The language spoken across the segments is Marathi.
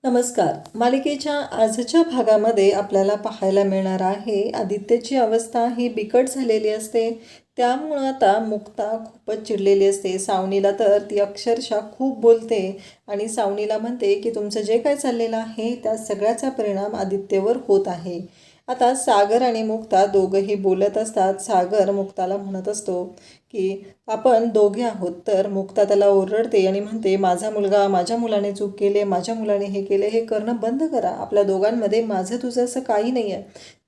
नमस्कार. मालिकेच्या आजच्या भागामध्ये आपल्याला पाहायला मिळणार आहे आदित्यची अवस्था ही बिकट झालेली असते. त्यामुळं आता मुक्ता खूपच चिडलेली असते. सावनीला तर ती अक्षरशः खूप बोलते आणि सावनीला म्हणते की तुमचं जे काय चाललेलं आहे त्या सगळ्याचा परिणाम आदित्यवर होत आहे. आता सागर आणि मुक्ता दोघंही बोलत असतात. सागर मुक्ताला म्हणत असतो की आपण दोघे आहोत. तर मुक्ता त्याला ओरडते आणि म्हणते माझा मुलगा, माझ्या मुलाने चूक केले, माझ्या मुलाने हे केले, हे करणं बंद करा. आपल्या दोघांमध्ये माझं तुझं असं काही नाही आहे.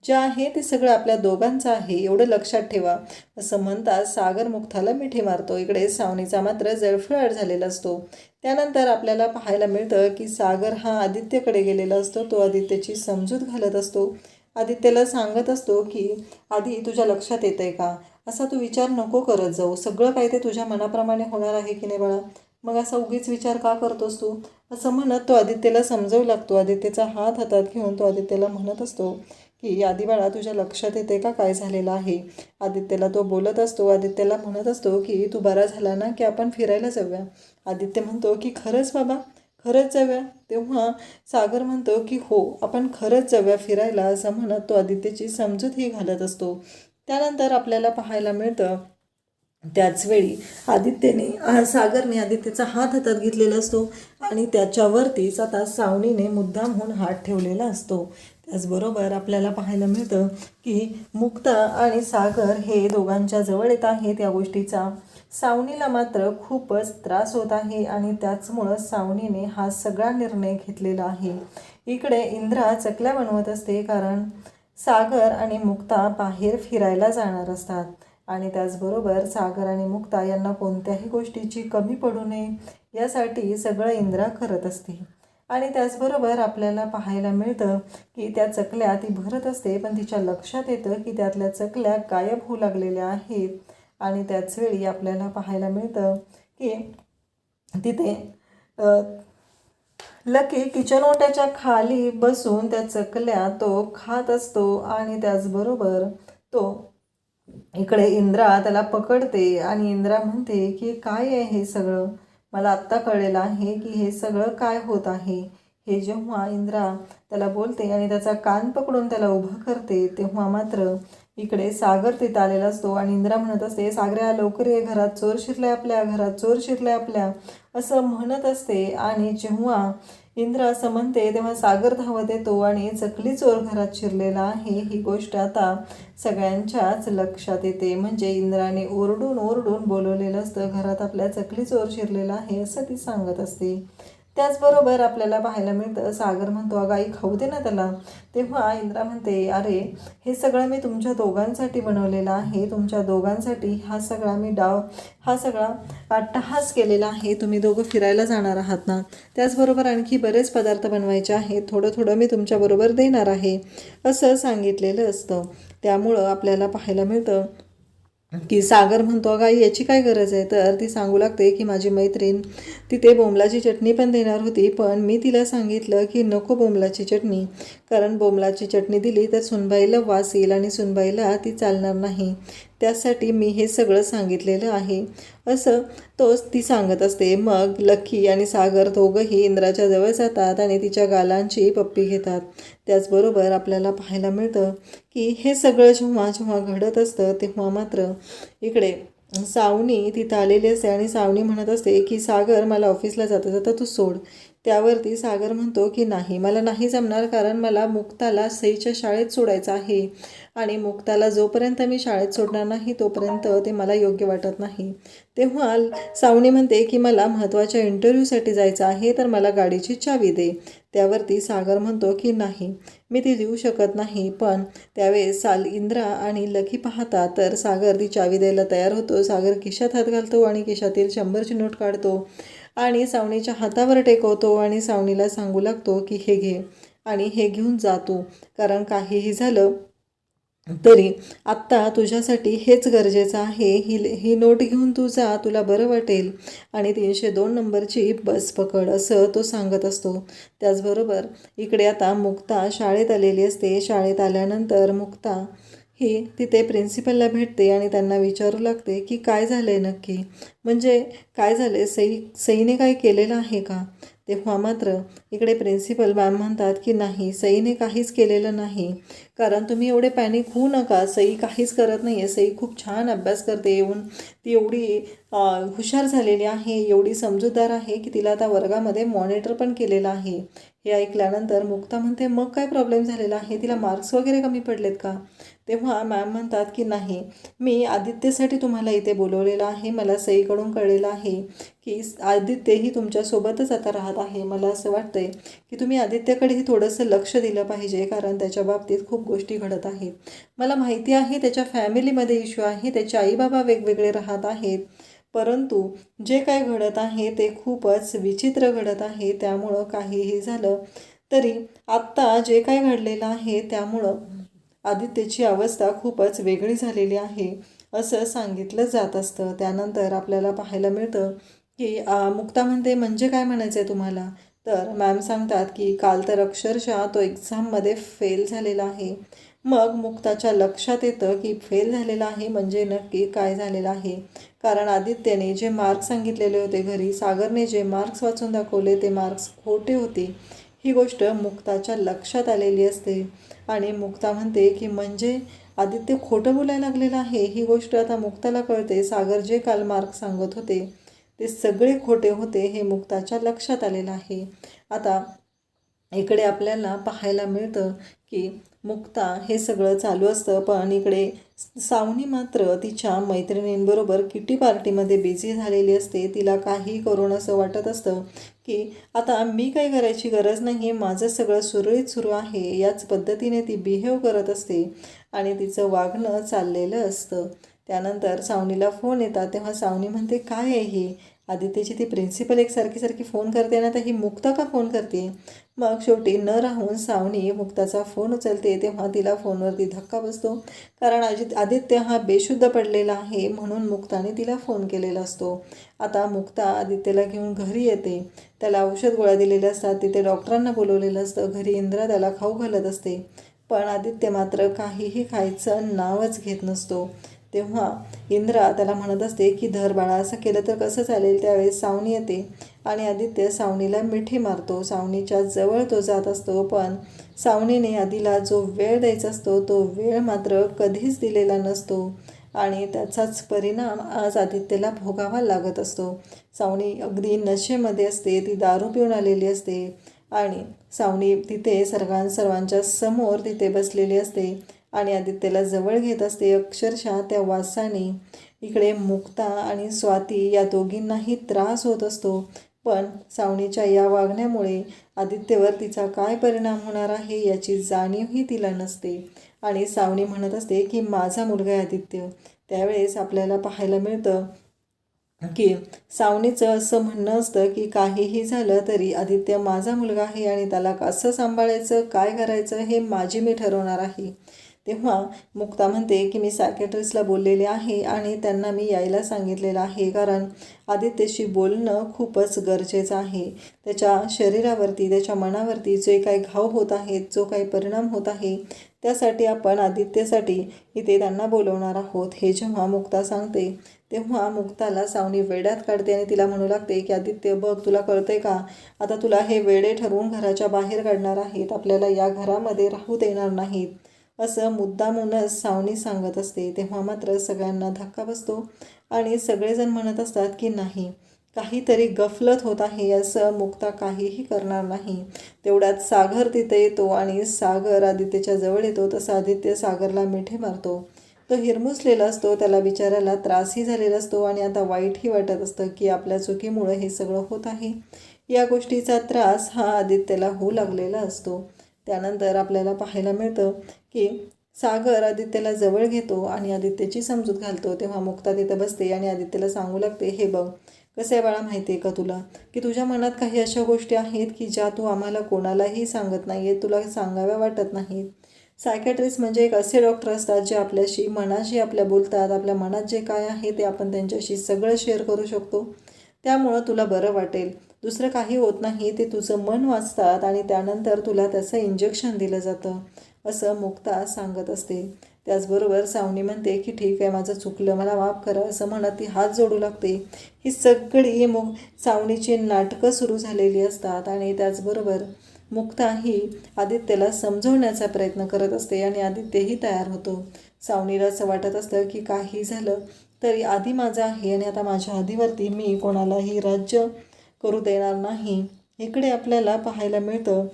जे आहे ते सगळं आपल्या दोघांचं आहे, एवढं लक्षात ठेवा. असं म्हणतात सागर मुक्ताला मिठी मारतो. इकडे सावनीचा मात्र जळफळाट झालेला असतो. त्यानंतर आपल्याला पाहायला मिळतं की सागर हा आदित्यकडे गेलेला असतो. तो आदित्यची समजूत घालत असतो. आदित्यला सांगत असतो की आधी तुझ्या लक्षात येतंय का, असा तू विचार नको करत जाऊ. सगळं काही ते तुझ्या मनाप्रमाणे होणार आहे की नाही बाळा, मग असा उगीच विचार का करतोस तू, असं म्हणत तो आदित्यला समजावू लागतो. आदित्यचा हात हातात घेऊन तो आदित्यला म्हणत असतो की आधी बाळा तुझ्या लक्षात येते का काय झालेलं आहे. आदित्यला तो बोलत असतो. आदित्यला म्हणत असतो की तू बरा झाला ना की आपण फिरायला जाऊया. आदित्य म्हणतो की खरंच बाबा, खरंच जाऊया. तेव्हा सागर म्हणतो की हो, आपण खरंच जाऊया फिरायला, असं म्हणत तो आदित्यची समजूतही घालत असतो. त्यानंतर आपल्याला पाहायला मिळतं त्याचवेळी सागरने आदित्यचा हात हातात घेतलेला असतो आणि त्याच्यावरतीच आता सावनीने मुद्दामहून हात ठेवलेला असतो. त्याचबरोबर आपल्याला पाहायला मिळतं की मुक्ता आणि सागर हे दोघांच्या जवळ येत आहेत. या गोष्टीचा सावनीला मात्र खूपच त्रास होत आहे आणि त्याचमुळं सावनीने हा सगळा निर्णय घेतलेला आहे. इकडे इंद्रा चकल्या बनवत असते, कारण सागर आणि मुक्ता बाहेर फिरायला जाणार असतात आणि त्याचबरोबर सागर आणि मुक्ता यांना कोणत्याही गोष्टीची कमी पडू नये यासाठी सगळं इंद्रा करत असते. आणि त्याचबरोबर आपल्याला पाहायला मिळतं की त्या चकल्या ती भरत असते, पण तिच्या लक्षात येतं की त्यातल्या चकल्या गायब होऊ लागलेल्या आहेत. आणि त्याचवेळी आपल्याला पाहायला मिळतं की तिथे लकी किचन ओट्याच्या खाली बसून त्या चकल्या तो खात असतो आणि त्याचबरोबर तो इकडे इंद्रा त्याला पकडते आणि इंद्रा म्हणते की काय आहे हे सगळं, मला आत्ता कळलेलं आहे की हे सगळं काय होत आहे. हे जेव्हा इंद्रा त्याला बोलते आणि त्याचा कान पकडून त्याला उभं करते, तेव्हा मात्र इकडे सागर तिथं आलेला असतो आणि इंद्रा म्हणत असते सागऱ्या लवकर ये, घरात चोर शिरलाय आपल्या, घरात चोर शिरलाय आपल्या, असं म्हणत असते. आणि जेव्हा इंद्र असं म्हणते तेव्हा सागर धावत येतो आणि चकली चोर घरात शिरलेला आहे ही गोष्ट आता सगळ्यांच्याच लक्षात येते. म्हणजे इंद्राने ओरडून ओरडून बोलवलेलं असतं, घरात आपल्या चकली चोर शिरलेला आहे असं ती सांगत असते. त्याचबरोबर आपल्याला पाहायला मिळतं सागर म्हणतो अगं आई खाऊ दे ना त्याला. तेव्हा इंद्रा म्हणते अरे हे सगळं मी तुमच्या दोघांसाठी बनवलेलं आहे, तुमच्या दोघांसाठी हा सगळा अट्टहास केलेला आहे. तुम्ही दोघं फिरायला जाणार आहात ना, त्याचबरोबर आणखी बरेच पदार्थ बनवायचे आहेत, थोडं थोडं मी तुमच्याबरोबर देणार आहे असं सांगितलेलं असतं. त्यामुळं आपल्याला पाहायला मिळतं की सागर म्हणतो अगं आई याची काय गरज आहे. तर ती सांगू लागते की माझी मैत्रीण तिथे बोंबलाची चटणी पण देणार होती, पण मी तिला सांगितलं की नको बोंबलाची चटणी, कारण बोंबलाची चटणी दिली तर सुनबाईला वास येईल आणि सुनबाईला ती चालणार नाही, त्यासाठी मी हे सगळं सांगितलेलं आहे असं ती सांगत असते. मग लक्की आणि सागर दोघंही इंद्राच्या जवळ जातात आणि तिच्या गालांची पप्पी घेतात. त्याचबरोबर आपल्याला पाहायला मिळतं की हे सगळं जेव्हा जेव्हा घडत असतं तेव्हा मात्र इकडे सावनी तिथं आलेली असते आणि सावनी म्हणत असते की सागर मला ऑफिसला जाता जाता तू सोड. त्यावरती सागर म्हणतो की नाही, मला नाही जमणार, कारण मला मुक्ताला सईच्या शाळेत सोडायचं आहे आणि मुक्ताला जोपर्यंत मी शाळेत सोडणार नाही तोपर्यंत ते मला योग्य वाटत नाही. तेव्हा सावनी म्हणते की मला महत्त्वाच्या इंटरव्ह्यूसाठी जायचं आहे, तर मला गाडीची चावी दे. त्यावरती सागर म्हणतो की नाही, मी ती देऊ शकत नाही. पण त्यावेळेस इंद्रा आणि लकी पाहतात तर सागर ती चावी द्यायला तयार होतो. सागर खिशात हात घालतो आणि खिशातील 100ची नोट काढतो आणि सावनीच्या हातावर टेकवतो आणि सावनीला सांगू लागतो की हे घे आणि हे घेऊन जातो, कारण काहीही झालं तरी आत्ता तुझ्यासाठी हेच गरजेचं आहे. ही नोट घेऊन तू जा, तुला बरं वाटेल आणि 302 नंबरची बस पकड, असं तो सांगत असतो. त्याचबरोबर इकडे आता मुक्ता शाळेत आलेली असते. शाळेत आल्यानंतर मुक्ता ही तिथे प्रिन्सिपलला भेटते आणि त्यांना विचारू लागते की काय झालं आहे नक्की, म्हणजे काय झालं आहे, सईने काय केलेलं आहे का. तेव्हा मात्र इकडे प्रिन्सिपल मॅम म्हणतात की नाही, सईने काहीच केलेलं नाही. कारण तुम्ही एवढे पॅनिक होऊ नका, सई काहीच करत नाही आहे. सई खूप छान अभ्यास करते. येऊन ती एवढी हुशार झालेली आहे, एवढी समजूतदार आहे की तिला आता वर्गामध्ये मॉनिटर पण केलेलं आहे. हे ऐकल्यानंतर मुक्ता म्हणते मग काय प्रॉब्लेम झालेला आहे, तिला मार्क्स वगैरे कमी पडलेत का? तेव्हा मॅम म्हणतात की नाही, मी आदित्यसाठी तुम्हाला इथे बोलवलेलं आहे. मला सईकडून कळलेलं आहे की आदित्यही तुमच्यासोबतच आता राहत आहे. मला असं वाटतंय की तुम्ही आदित्यकडेही थोडंसं लक्ष दिलं पाहिजे, कारण त्याच्या बाबतीत खूप गोष्टी घडत आहेत. मला माहिती आहे त्याच्या फॅमिलीमध्ये इश्यू आहे, त्याचे आईबाबा वेगवेगळे राहत आहेत, परंतु जे काय घडत आहे ते खूपच विचित्र घडत आहे. त्यामुळं काहीही झालं तरी आत्ता जे काय घडलेलं आहे त्यामुळं आदित्यची अवस्था खूपच वेगळी झालेली आहे असं सांगितलं जात असतं. त्यानंतर आपल्याला पाहायला मिळतं की मुक्ता म्हणते म्हणजे काय म्हणायचं आहे तुम्हाला? तर मॅम सांगतात की काल तर अक्षरशः तो एक्झाममध्ये फेल झालेला आहे. मग मुक्ताच्या लक्षात येतं की फेल झालेला आहे म्हणजे नक्की काय झालेलं आहे. कारण आदित्यने जे मार्क्स सांगितलेले होते घरी, सागरने जे मार्क्स वाचून दाखवले ते मार्क्स खोटे होते. ही गोष्ट मुक्ताच्या लक्षात आलेली असते आणि मुक्ता म्हणते की म्हणजे आदित्य खोटं बोलायला लागलेलं आहे. ही गोष्ट आता मुक्ताला कळते. सागर जे काल मार्क्स सांगत होते ते सगळे खोटे होते हे मुक्ताच्या लक्षात आलेलं आहे. आता इकडे आपल्याला पाहायला मिळतं की मुक्ता हे सगळं चालू असतं, पण इकडे सावनी मात्र तिच्या मैत्रिणींबरोबर किटी पार्टीमध्ये बिझी झालेली असते. तिला काही करून असं वाटत असतं की आता मी काही करायची गरज नाही आहे, माझं सगळं सुरळीत सुरू आहे. याच पद्धतीने ती बिहेव करत असते आणि तिचं वागणं चाललेलं असतं. त्यानंतर सावनीला फोन येतात. तेव्हा सावनी म्हणते काय आहे ही? आदित्यची ती प्रिन्सिपल एक सारखी फोन करते ना, तर ही मुक्ता का फोन करते? मग शेवटी न राहून सावनी मुक्ताचा फोन उचलते. तेव्हा तिला फोनवरती धक्का बसतो, कारण आदित्य हा बेशुद्ध पडलेला आहे म्हणून मुक्ताने तिला फोन केलेला असतो. आता मुक्ता आदित्यला घेऊन घरी येते. त्याला औषध गोळ्या दिलेल्या असतात, तिथे डॉक्टरांना बोलवलेलं असतं. घरी इंद्रा त्याला खाऊ घालत असते, पण आदित्य मात्र काहीही खायचं नावच घेत नसतो. तेव्हा इंद्रा त्याला म्हणत असते की धर बाळा, असं केलं तर कसं चालेल. त्यावेळेस सावनी येते आणि आदित्य सावनीला मिठी मारतो. सावनीच्या जवळ तो जात असतो, पण सावनीने आधीला जो वेळ द्यायचा असतो तो वेळ मात्र कधीच दिलेला नसतो आणि त्याचाच परिणाम आज आदित्यला भोगावा लागत असतो. सावनी अगदी नशेमध्ये असते, ती दारू पिऊन आलेली असते आणि सावनी तिथे सर्वांच्या समोर तिथे बसलेली असते आणि आदित्यला जवळ घेत असते. अक्षरशः त्या वासाने इकडे मुक्ता आणि स्वाती या दोघींनाही त्रास होत असतो, पण सावनीच्या या वागण्यामुळे आदित्यवर तिचा काय परिणाम होणार आहे याची जाणीवही तिला नसते आणि सावनी म्हणत असते की माझा मुलगा आहे आदित्य. त्यावेळेस आपल्याला पाहायला मिळतं की सावनीचं असं म्हणणं असतं की काहीही झालं तरी आदित्य माझा मुलगा आहे आणि त्याला कसं सांभाळायचं, काय करायचं हे माझी मी ठरवणार आहे. तेव्हा मुक्ता म्हणते की मी सायकॅट्रिस्टला बोललेले आहे आणि त्यांना मी यायला सांगितलेलं आहे, कारण आदित्यशी बोलणं खूपच गरजेचं आहे. त्याच्या शरीरावरती, त्याच्या मनावरती जे काही घाव होत आहेत, जो काही परिणाम होत आहे, त्यासाठी आपण आदित्यसाठी इथे त्यांना बोलवणार आहोत. हे जेव्हा मुक्ता सांगते तेव्हा मुक्ताला सावनी वेड्यात काढते आणि तिला म्हणू लागते की आदित्य बघ, तुला कळतंय का, आता तुला हे वेडे ठरवून घराच्या बाहेर काढणार आहेत, आपल्याला या घरामध्ये राहू देणार नाहीत, असं मुद्दामूनच सावनी सांगत असते. तेव्हा मात्र सगळ्यांना धक्का बसतो आणि सगळेजण म्हणत असतात की नाही, काहीतरी गफलत होत आहे, असं मुक्ता काहीही करणार नाही. तेवढ्यात सागर तिथे येतो आणि सागर आदित्यच्या जवळ येतो. तसा आदित्य सागरला मिठी मारतो. तो हिरमुसलेला असतो, त्याला बिचारायला त्रासही झालेला असतो आणि आता वाईटही वाटत असतं की आपल्या चुकीमुळे हे सगळं होत आहे. या गोष्टीचा त्रास हा आदित्यला होऊ लागलेला असतो. त्यानंतर आपल्याला पाहायला मिळतं की सागर आदित्यला जवळ घेतो आणि आदित्यची समजूत घालतो. तेव्हा मुक्ता तिथं बसते आणि आदित्यला सांगू लागते, हे बघ कसं आहे बाळा, माहिती आहे का तुला की तुझ्या मनात काही अशा गोष्टी आहेत की ज्या तू आम्हाला कोणालाही सांगत नाही आहे, तुला सांगाव्या वाटत नाहीत. सायकॅट्रिस्ट म्हणजे एक असे डॉक्टर असतात जे आपल्याशी मनाशी आपल्या बोलतात, आपल्या मनात जे काय आहे ते आपण त्यांच्याशी सगळं शेअर करू शकतो. त्यामुळं तुला बरं वाटेल, दुसरं काही होत नाही, ते तुझं मन वाचतात आणि त्यानंतर तुला त्याचं इंजेक्शन दिलं जातं, असं मुक्ता सांगत असते. त्याचबरोबर सावनी म्हणते की ठीक आहे, माझं चुकलं, मला माफ करा असं म्हणत ती हात जोडू लागते. ही सगळी सावनीची नाटकं सुरू झालेली असतात आणि त्याचबरोबर मुक्ता ही आदित्यला समजवण्याचा प्रयत्न करत असते आणि आदित्यही तयार होतो. सावनीला असं वाटत असतं की काही झालं तरी आधी माझा आहे आणि आता माझ्या आधीवरती मी कोणालाही राज्य करू देणार नाही. इकडे आपल्याला पाहायला मिळतं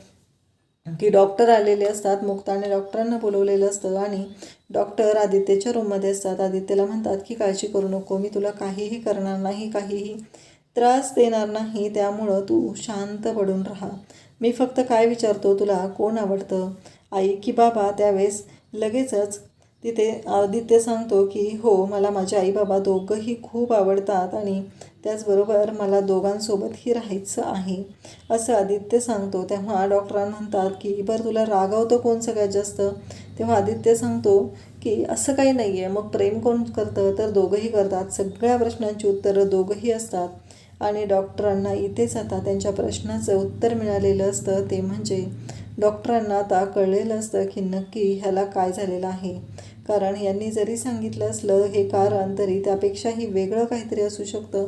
की डॉक्टर आलेले असतात. मुक्ताने डॉक्टरांना बोलवलेलं असतं आणि डॉक्टर आदित्यच्या रूममध्ये असतात. आदित्यला म्हणतात की काळजी करू नको, मी तुला काहीही करणार नाही, काहीही त्रास देणार नाही, त्यामुळं तू शांत पडून राहा. मी फक्त काय विचारतो, तुला कोण आवडतं, आई की बाबा? त्यावेळेस लगेचच तिथे आदित्य सांगतो की हो, मला माझे आई बाबा दोघंही खूप आवडतात आणि त्याचबरोबर मला दोघांसोबतही राहायचं आहे असं आदित्य सांगतो. तेव्हा डॉक्टरांना म्हणतात की बरं तुला रागावतं कोण सगळ्यात जास्त? तेव्हा आदित्य सांगतो की असं काही नाही आहे. मग प्रेम कोण करतं? तर दोघंही करतात. सगळ्या प्रश्नांची उत्तरं दोघंही असतात आणि डॉक्टरांना इथेच आता त्यांच्या प्रश्नाचं उत्तर मिळालेलं असतं. ते म्हणजे डॉक्टरांना आता कळलेलं असतं की नक्की ह्याला काय झालेलं आहे. कारण यांनी जरी सांगितलं असलं हे कारण, तरी त्यापेक्षाही वेगळं काहीतरी असू शकतं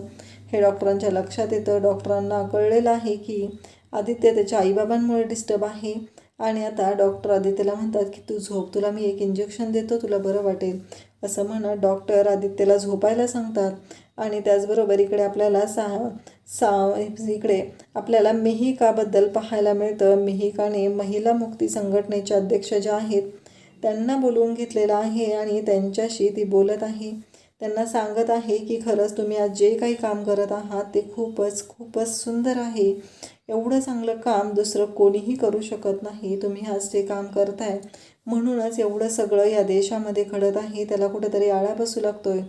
हे डॉक्टरांच्या लक्षात येतं. डॉक्टरांना कळलेलं आहे की आदित्य त्याच्या आईबाबांमुळे डिस्टर्ब आहे आणि आता डॉक्टर आदित्यला म्हणतात की तू झोप, तुला मी एक इंजेक्शन देतो, तुला बरं वाटेल असं म्हणत डॉक्टर आदित्यला झोपायला सांगतात. आणि त्याचबरोबर इकडे आपल्याला इकडे आपल्याला मिहिकाबद्दल पाहायला मिळतं. मिहिकाने महिला मुक्ती संघटनेच्या अध्यक्ष ज्या आहेत त्यांना बोलवून घेतलेलं आहे आणि त्यांच्याशी ती बोलत आहे. त्यांना सांगत आहे की खरंच तुम्ही आज जे काही काम करत आहात ते खूपच खूपच सुंदर आहे. एवढं चांगलं काम दुसरं कोणीही करू शकत नाही. तुम्ही आज ते काम करताय म्हणूनच एवढं सगळं या देशामध्ये घडत आहे. त्याला कुठेतरी आळा बसू लागतोय,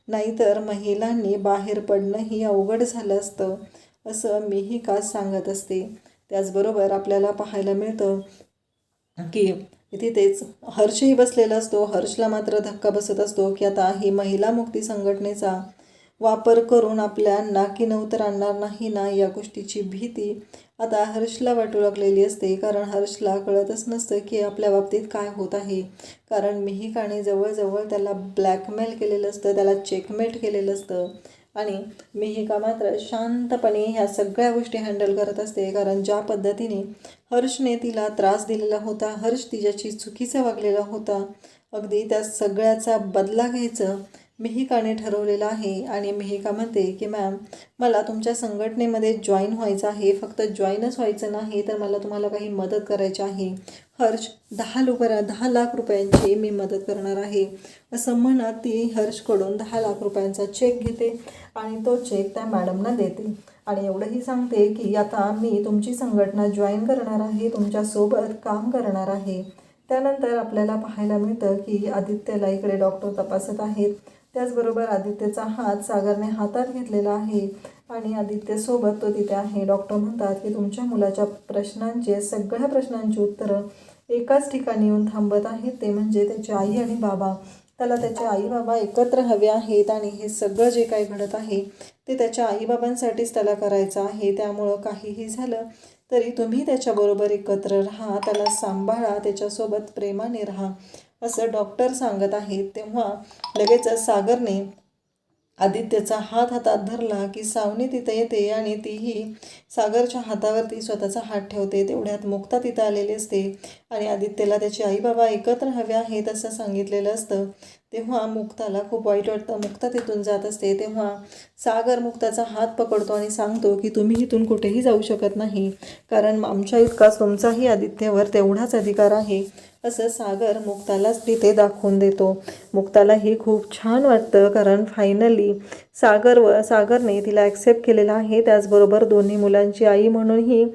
नाहीतर महिलांनी बाहेर पडणंही अवघड झालं असतं असं मिहिका सांगत असते. त्याचबरोबर आपल्याला पाहायला मिळतं की तिथेच हर्षही बसलेला असतो. हर्षला मात्र धक्का बसत असतो की आता ही महिला मुक्ती संघटनेचा वापर करून आपल्या नाकी नऊ आणणार नाही ना, या गोष्टीची भीती आता हर्षला वाटू लागलेली असते. कारण हर्षला कळतच नसतं की आपल्या बाबतीत काय होत आहे. कारण मिहिकाने जवळजवळ त्याला ब्लॅकमेल केलेलं असतं, त्याला चेकमेट केलेलं असतं आणि मिहिका मात्र शांतपणे ह्या सगळ्या गोष्टी हँडल करत असते. कारण ज्या पद्धतीने हर्षने तिला त्रास दिलेला होता, हर्ष तिच्याशी चुकीचा वागलेला होता, अगदी त्या सगळ्याचा बदला घ्यायचं मिहिकाने ठरवलेलं आहे. आणि मिहिका म्हणते की मॅम, मला तुमच्या संघटनेमध्ये जॉईन व्हायचं आहे. फक्त जॉईनच व्हायचं नाही तर मला तुम्हाला काही मदत करायची आहे. हर्ष 10 लाख रुपयांची मी मदत करणार आहे असं म्हणत ती हर्षकडून 10 लाख रुपयांचा चेक घेते आणि तो चेक त्या मॅडमना देते आणि एवढंही सांगते की आता मी तुमची संघटना जॉईन करणार आहे, तुमच्यासोबत काम करणार आहे. त्यानंतर आपल्याला पाहायला मिळतं की आदित्यला इकडे डॉक्टर तपासत आहेत. त्याचबरोबर आदित्यचा हात सागरने हातात घेतलेला आहे आणि आदित्यसोबत तो तिथे आहे. डॉक्टर म्हणतात की तुमच्या मुलाच्या सगळ्या प्रश्नांची उत्तरं एकाच ठिकाणी येऊन थांबत आहेत, ते म्हणजे त्याची आई आणि बाबा. त्याला त्याचे आई बाबा एकत्र हवे आहेत आणि हे सगळं जे काही घडत आहे ते त्याच्या आईबाबांसाठीच त्याला करायचं आहे. त्यामुळं काहीही झालं तरी तुम्ही त्याच्याबरोबर एकत्र राहा, त्याला सांभाळा, त्याच्यासोबत प्रेमाने राहा असं डॉक्टर सांगत आहेत. तेव्हा लगेचच सागरने आदित्यचा हात हातात धरला की सावनी तिथे येते आणि तीही सागरच्या हातावरती स्वतःचा हात ठेवते. तेवढ्यात मुक्ता तिथं आलेली असते आणि आदित्यला त्याचे आई बाबा एकत्र हवे आहेत असं सांगितलेलं असतं. तेव्हा मुक्ताला खूप वाईट वाटतं. मुक्ता तिथून जात असते तेव्हा सागर मुक्ताचा हात पकडतो आणि सांगतो की तुम्ही इथून कुठेही जाऊ शकत नाही, कारण आमच्या इतकाच तुमचाही आदित्यवर तेवढाच अधिकार आहे असं सागर मुक्तालाच तिथे दाखवून देतो. मुक्तालाही खूप छान वाटतं, कारण फायनली सागरने तिला ॲक्सेप्ट केलेलं आहे. त्याचबरोबर दोन्ही मुलांची आई म्हणूनही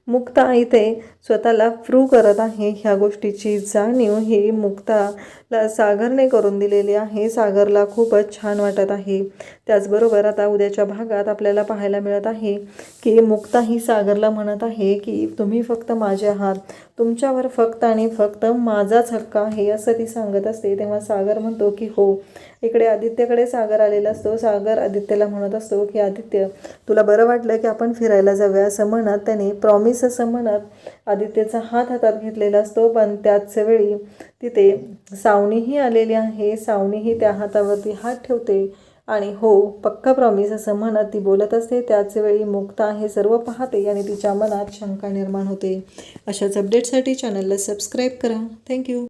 मुक्ता इथे स्वतःला प्रूव्ह करत आहे. ह्या गोष्टीची जाणीव ही मुक्ताला सागरने करून दिलेली आहे. सागरला खूपच छान वाटत आहे. त्याचबरोबर आता उद्याच्या भागात आपल्याला पाहायला मिळत आहे की मुक्ता ही सागरला म्हणत आहे की तुम्ही फक्त माझे आहात, तुमच्यावर फक्त आणि फक्त माझाच हक्क आहे असं ती सांगत असते. तेव्हा सागर म्हणतो की हो. इकडे आदित्यकडे सागर आलेला असतो. सागर आदित्यला म्हणत असतो की आदित्य, तुला बरं वाटलं की आपण फिरायला जाऊया असं म्हणत त्याने प्रॉमिस प्रॉमिस असं म्हणत आदित्यचा हात हातात घेतलेला असतो. पण त्याच वेळी तिथे सावनीही आलेली आहे. सावनीही त्या हातावरती हात ठेवते आणि हो पक्का प्रॉमिस असं म्हणत ती बोलत असते. त्याच वेळी मुक्ता हे सर्व पाहते आणि तिच्या मनात शंका निर्माण होते. अशाच अपडेटसाठी चॅनलला सबस्क्राईब करा. थँक्यू.